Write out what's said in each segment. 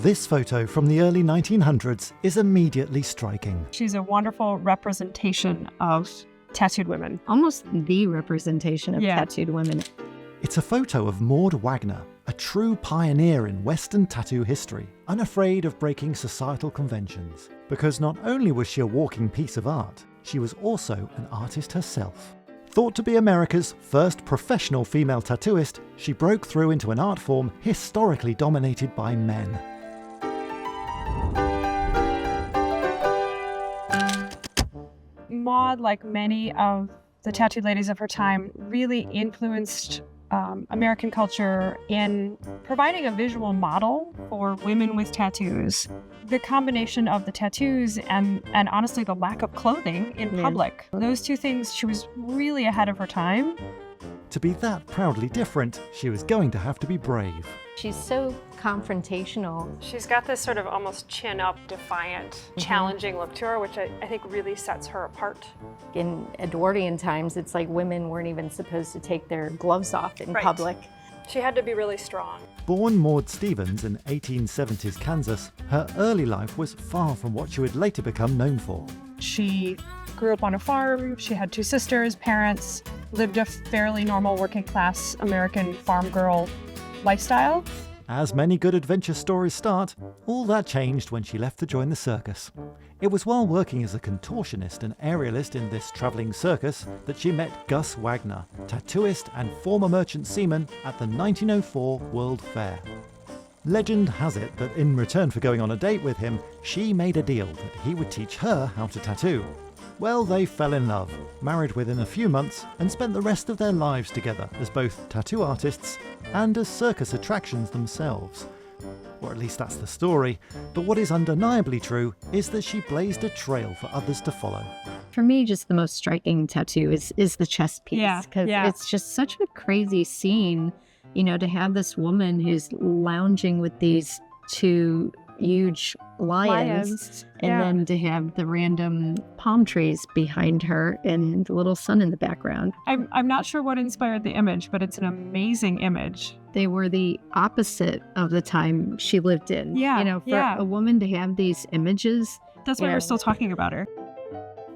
This photo from the early 1900s is immediately striking. She's a wonderful representation of tattooed women. Almost the representation of tattooed women. It's a photo of Maud Wagner, a true pioneer in Western tattoo history, unafraid of breaking societal conventions. Because not only was she a walking piece of art, she was also an artist herself. Thought to be America's first professional female tattooist, she broke through into an art form historically dominated by men. Maud, like many of the tattooed ladies of her time, really influenced American culture in providing a visual model for women with tattoos. The combination of the tattoos and honestly the lack of clothing in public, those two things, she was really ahead of her time. To be that proudly different, she was going to have to be brave. She's so confrontational. She's got this sort of almost chin-up, defiant, challenging look to her, which I think really sets her apart. In Edwardian times, it's like women weren't even supposed to take their gloves off in public. She had to be really strong. Born Maud Stevens in 1870s Kansas, her early life was far from what she would later become known for. She grew up on a farm, she had two sisters, parents, lived a fairly normal working class American farm girl lifestyle. As many good adventure stories start, all that changed when she left to join the circus. It was while working as a contortionist and aerialist in this travelling circus that she met Gus Wagner, tattooist and former merchant seaman at the 1904 World Fair. Legend has it that in return for going on a date with him, she made a deal that he would teach her how to tattoo. Well, they fell in love, married within a few months, and spent the rest of their lives together as both tattoo artists and as circus attractions themselves. Or at least that's the story, but what is undeniably true is that she blazed a trail for others to follow. For me, just the most striking tattoo is the chest piece, because it's just such a crazy scene, you know, to have this woman who's lounging with these two huge lions and then to have the random palm trees behind her and the little sun in the background. I'm not sure what inspired the image, but it's an amazing image. They were the opposite of the time she lived in. You know, for a woman to have these images. That's why we're still talking about her.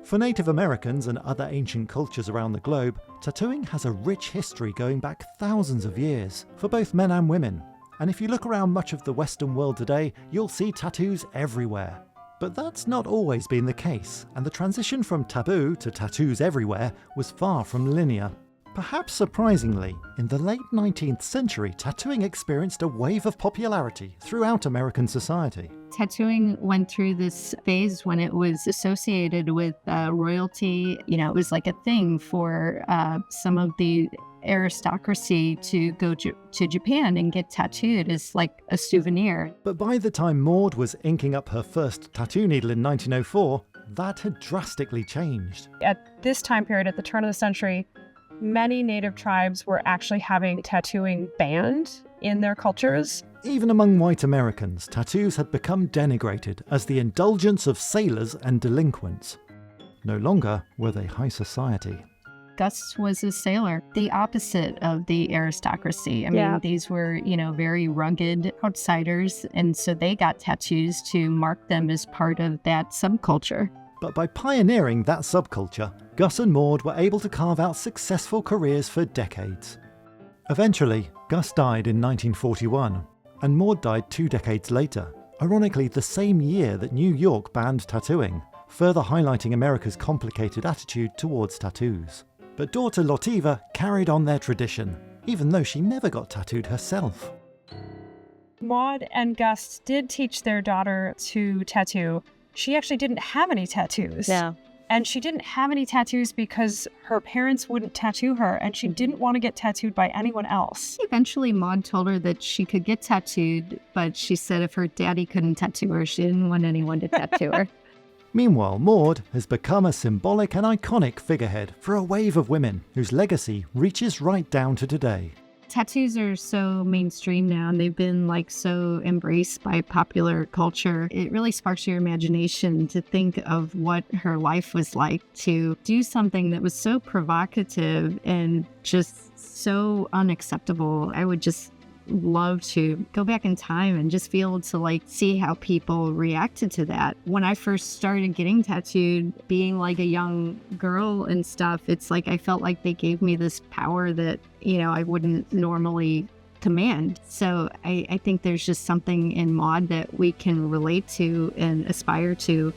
For Native Americans and other ancient cultures around the globe, tattooing has a rich history going back thousands of years, for both men and women. And if you look around much of the Western world today, you'll see tattoos everywhere. But that's not always been the case, and the transition from taboo to tattoos everywhere was far from linear. Perhaps surprisingly, in the late 19th century, tattooing experienced a wave of popularity throughout American society. Tattooing went through this phase when it was associated with royalty. You know, it was like a thing for some of the aristocracy to go to Japan and get tattooed as like a souvenir. But by the time Maud was inking up her first tattoo needle in 1904, that had drastically changed. At this time period, at the turn of the century, many native tribes were actually having tattooing banned in their cultures. Even among white Americans, tattoos had become denigrated as the indulgence of sailors and delinquents. No longer were they high society. Gus was a sailor, the opposite of the aristocracy. I mean, these were, you know, very rugged outsiders, and so they got tattoos to mark them as part of that subculture. But by pioneering that subculture, Gus and Maud were able to carve out successful careers for decades. Eventually, Gus died in 1941, and Maud died 2 decades later, ironically the same year that New York banned tattooing, further highlighting America's complicated attitude towards tattoos. But daughter Lotiva carried on their tradition, even though she never got tattooed herself. Maud and Gus did teach their daughter to tattoo. She actually didn't have any tattoos. Yeah. And she didn't have any tattoos because her parents wouldn't tattoo her, and she didn't want to get tattooed by anyone else. Eventually, Maud told her that she could get tattooed, but she said if her daddy couldn't tattoo her, she didn't want anyone to tattoo her. Meanwhile, Maud has become a symbolic and iconic figurehead for a wave of women whose legacy reaches right down to today. Tattoos are so mainstream now, and they've been like so embraced by popular culture. It really sparks your imagination to think of what her life was like, to do something that was so provocative and just so unacceptable. I would just love to go back in time and just be able to like see how people reacted to that. When I first started getting tattooed, being like a young girl and stuff, it's like I felt like they gave me this power that, you know, I wouldn't normally command. So I think there's just something in Maud that we can relate to and aspire to.